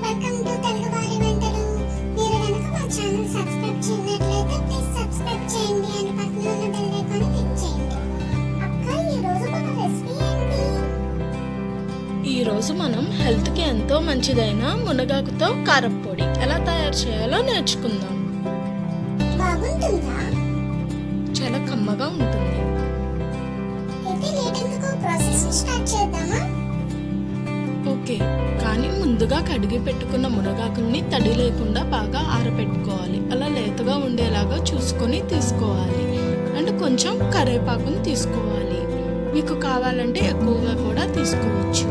Welcome to తెలుగువారి వంటలు. మీరు గనుక మా ఛానల్ సబ్స్క్రైబ్ చేయనట్లయితే ప్లీజ్ సబ్స్క్రైబ్ చేయండి and పక్కన ఉన్న బెల్ ఐకాన్ క్లిక్ చేయండి. అక్క, ఈ రోజు మన రెసిపీ ఏంటి? ఈ రోజు మనం హెల్త్ కి ఎంతో మంచిదైన మునగాకుతో కారం పొడి ఎలా తయారు చేయాలో నేర్చుకుందాం. బాగుంటుందా? చాలా కమ్మగా ఉంటుంది. అయితే లేట్ ఎందుకు, ప్రాసెస్ స్టార్ట్ చేద్దామా? ఓకే, కానీ ముందుగా కడిగి పెట్టుకున్న మునగాకుల్ని తడి లేకుండా బాగా ఆరబెట్టుకోవాలి. అలా లేతగా ఉండేలాగా చూసుకొని తీసుకోవాలి. అండ్ కొంచెం కరివేపాకుని తీసుకోవాలి. మీకు కావాలంటే ఎక్కువగా కూడా తీసుకోవచ్చు.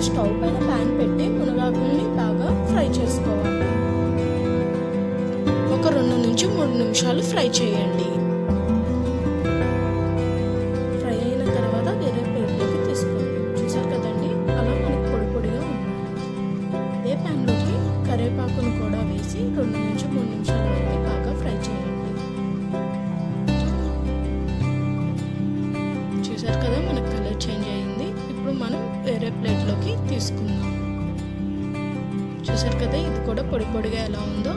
స్టవ్ పైన ప్యాన్ పెట్టి మునగాకుల్ని బాగా ఫ్రై చేసుకోవాలి. ఒక 2 నుంచి 3 నిమిషాలు ఫ్రై చేయండి. ఫ్రై అయిన తర్వాత వేరే ప్లేట్లోకి తీసుకోండి. చూసారు కదండి, అలా మనకు పొడి పొడిగా ఉండాలి. అదే ప్యాన్లోకి కరివేపాకును కూడా వేసి 2 నుంచి 3 నిమిషాల వరకు బాగా ఫ్రై చేయండి. చూసారు కదా, మనకు కలర్ చేంజ్ అయింది. ఇప్పుడు మనం వేరే ప్లేట్లోకి తీసుకుందాం. చూసారు కదా, ఇది కూడా పొడి పొడిగా ఎలా ఉందో.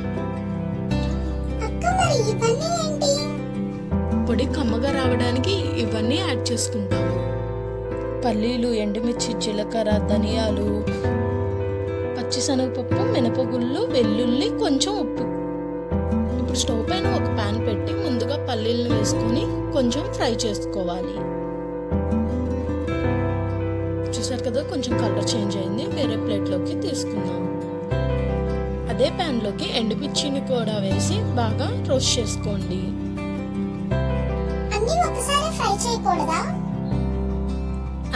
పొడి కమ్మగా రావడానికి ఇవన్నీ యాడ్ చేసుకుంటాము. పల్లీలు, ఎండుమిర్చి, జీలకర్ర, ధనియాలు, పచ్చిశనగపప్పు, మినపగుళ్ళు, వెల్లుల్లి, కొంచెం ఉప్పు. ఇప్పుడు స్టవ్ పైన ఒక ప్యాన్ పెట్టి ముందుగా పల్లీలను వేసుకొని కొంచెం ఫ్రై చేసుకోవాలి. చూసారు కదా, కొంచెం కలర్ చేంజ్ అయింది. వేరే ప్లేట్లోకి తీసుకుందాం. అదే ప్యాన్లోకి ఎండుమిర్చిని కూడా వేసి బాగా రోస్ట్ చేసుకోండి.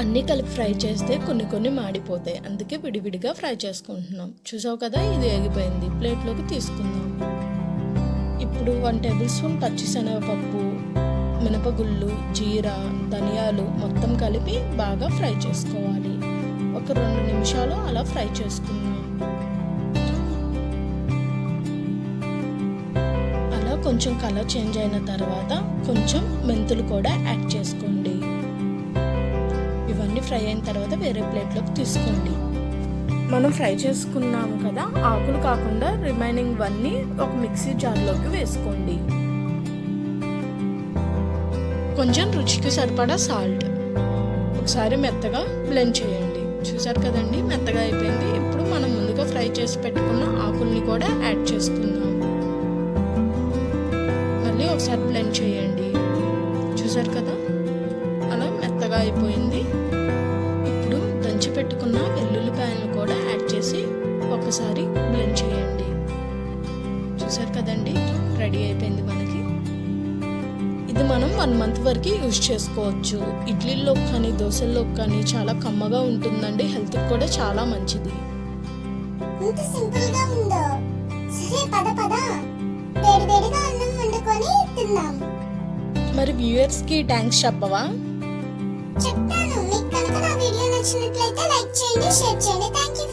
అన్ని కలిపి ఫ్రై చేస్తే కొన్ని మాడిపోతాయి. అందుకే విడివిడిగా ఫ్రై చేసుకుంటున్నాం. చూసావు కదా, ఇది వేగిపోయింది. ప్లేట్లోకి తీసుకుందాం. ఇప్పుడు 1 టేబుల్ స్పూన్ పచ్చిశనగపప్పు, మినపగుళ్ళు, జీరా, ధనియాలు మొత్తం కలిపి బాగా ఫ్రై చేసుకోవాలి. ఒక 2 నిమిషాలు అలా ఫ్రై చేసుకుందాం. అలా కొంచెం కలర్ చేంజ్ అయిన తర్వాత కొంచెం మెంతులు కూడా యాడ్ చేసుకోండి. ఇవన్నీ ఫ్రై అయిన తర్వాత వేరే ప్లేట్లోకి తీసుకోండి. మనం ఫ్రై చేసుకున్నాము కదా, ఆకులు కాకుండా రిమైనింగ్ అన్నీ ఒక మిక్సీ జార్లోకి వేసుకోండి. కొంచెం రుచికి సరిపడా సాల్ట్. ఒకసారి మెత్తగా బ్లెండ్ చేయండి. చూసారు కదండి, మెత్తగా అయిపోయింది. ఇప్పుడు మనం ముందుగా ఫ్రై చేసి పెట్టుకున్న ఆకుల్ని కూడా యాడ్ చేసుకుందాం. మళ్ళీ ఒకసారి బ్లెండ్ చేయండి. చూసారు కదా, అలా మెత్తగా అయిపోయింది. ఇప్పుడు దంచి పెట్టుకున్న వెల్లుల్లిపాయలను కూడా యాడ్ చేసి ఒకసారి బ్లెండ్ చేయండి. చూసారు కదండి, రెడీ అయిపోయింది మనకి. ఇది మనం 1 మంత్ వరకు యూజ్ చేసుకోవచ్చు. ఇడ్లీల్లో కానీ దోశల్లో కానీ చాలా కమ్మగా ఉంటుందండి. హెల్త్కి కూడా చాలా మంచిది. ఇంత సింపుల్ గా ఉందో. సరే పద పద, వేడివేడిగా అన్నం వండుకొని తిందాం. మరి వ్యూయర్స్ కి థాంక్స్ చెప్పవా? చెప్తాను. మీకు కనుక నా వీడియో నచ్చినట్లయితే లైక్ చేయండి, షేర్ చేయండి. థాంక్యూ.